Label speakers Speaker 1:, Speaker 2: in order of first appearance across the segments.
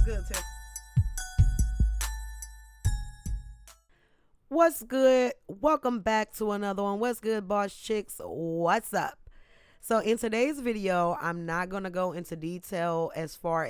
Speaker 1: good, Tiff?
Speaker 2: What's good? Welcome back to another one. What's good, boss chicks? What's up? So in today's video, I'm not going to go into detail as far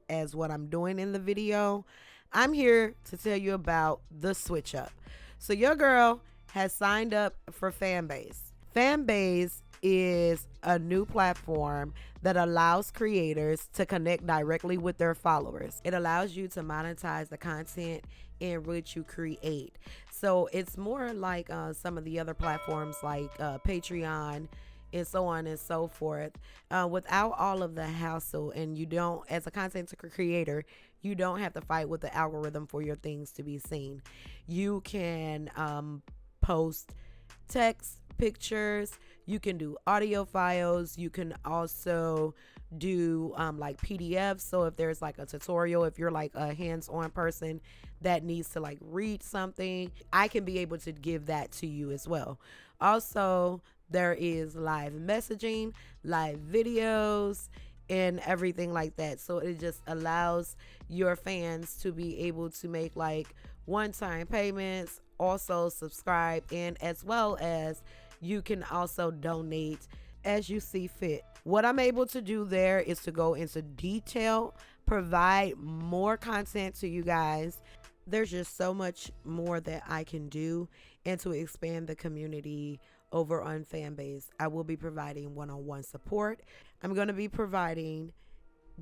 Speaker 2: as what I'm doing in the video. I'm here to tell you about the switch up. So your girl has signed up for Fanbase. Fanbase is a new platform that allows creators to connect directly with their followers. It allows you to monetize the content in which you create. So it's more like some of the other platforms like Patreon and so on and so forth, without all of the hassle. And you don't, as a content creator, you don't have to fight with the algorithm for your things to be seen. You can post text, pictures, you can do audio files, you can also do like PDFs. So if there's like a tutorial, if you're like a hands-on person that needs to like read something, I can be able to give that to you as well. Also, there is live messaging, live videos, and everything like that. So it just allows your fans to be able to make like one-time payments, also subscribe, and as well as you can also donate as you see fit. What I'm able to do there is to go into detail, provide more content to you guys. There's just so much more that I can do, and to expand the community over on Fanbase, I will be providing one-on-one support. I'm going to be providing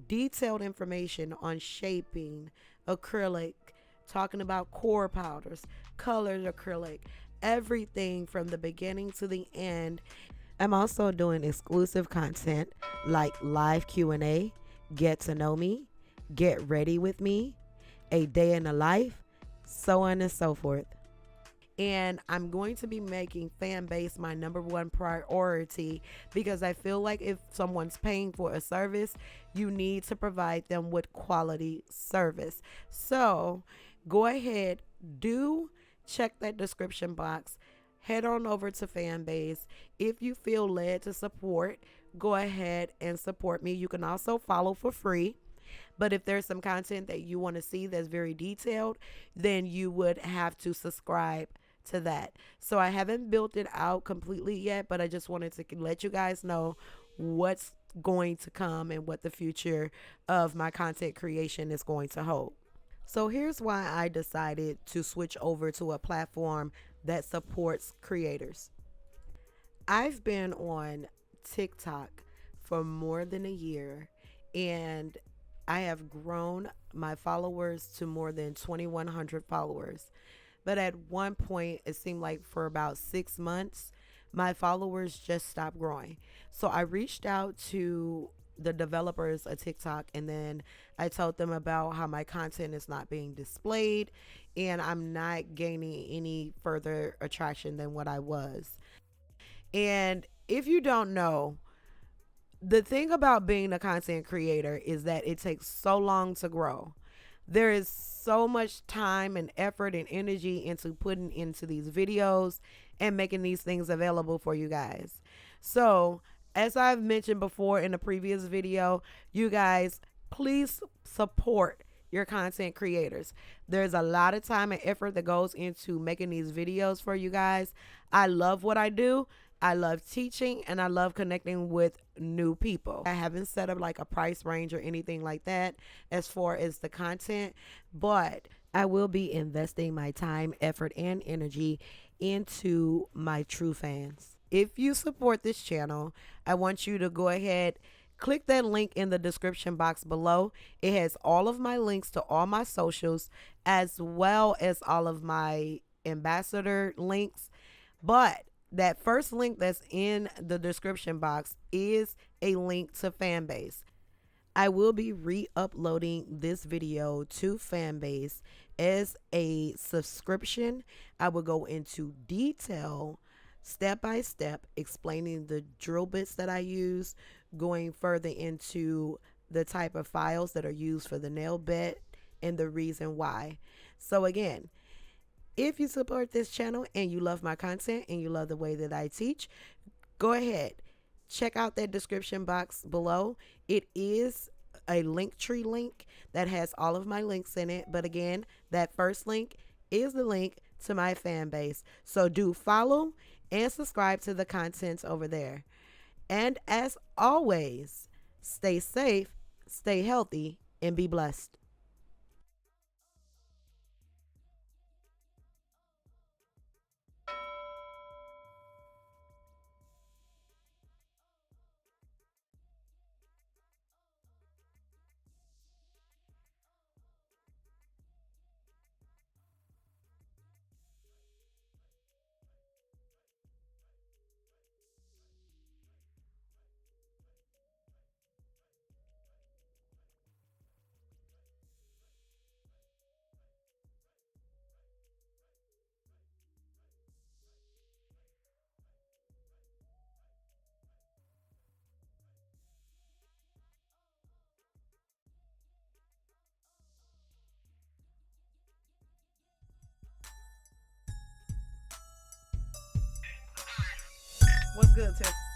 Speaker 2: detailed information on shaping, acrylic, talking about core powders, colored acrylic, everything from the beginning to the end. I'm also doing exclusive content like live Q&A, get to know me, get ready with me, a day in the life, so on and so forth. And I'm going to be making Fanbase my number one priority, because I feel like if someone's paying for a service, you need to provide them with quality service. So go ahead, do check that description box. Head on over to Fanbase. If you feel led to support, go ahead and support me. You can also follow for free. But if there's some content that you want to see that's very detailed, then you would have to subscribe to that. So I haven't built it out completely yet, but I just wanted to let you guys know what's going to come and what the future of my content creation is going to hold. So here's why I decided to switch over to a platform that supports creators. I've been on TikTok for more than a year, and I have grown my followers to more than 2,100 followers. But at one point, it seemed like for about 6 months, my followers just stopped growing. So I reached out to the developers of TikTok, and then I told them about how my content is not being displayed and I'm not gaining any further attraction than what I was. And if you don't know, the thing about being a content creator is that it takes so long to grow. There is so much time and effort and energy into putting into these videos and making these things available for you guys. So, as I've mentioned before in a previous video, you guys, please support your content creators. There's a lot of time and effort that goes into making these videos for you guys. I love what I do. I love teaching, and I love connecting with new people. I haven't set up like a price range or anything like that as far as the content, but I will be investing my time, effort, and energy into my true fans. If you support this channel, I want you to go ahead, click that link in the description box below. It has all of my links to all my socials, as well as all of my ambassador links. But that first link that's in the description box is a link to Fanbase. I will be re-uploading this video to Fanbase as a subscription. I will go into detail, step by step, explaining the drill bits that I use, going further into the type of files that are used for the nail bit and the reason why. So again, if you support this channel and you love my content and you love the way that I teach, go ahead, check out that description box below. It is a Linktree link that has all of my links in it. But again, that first link is the link to my fan base. So do follow and subscribe to the content over there. And as always, stay safe, stay healthy, and be blessed. What's good, Tiff?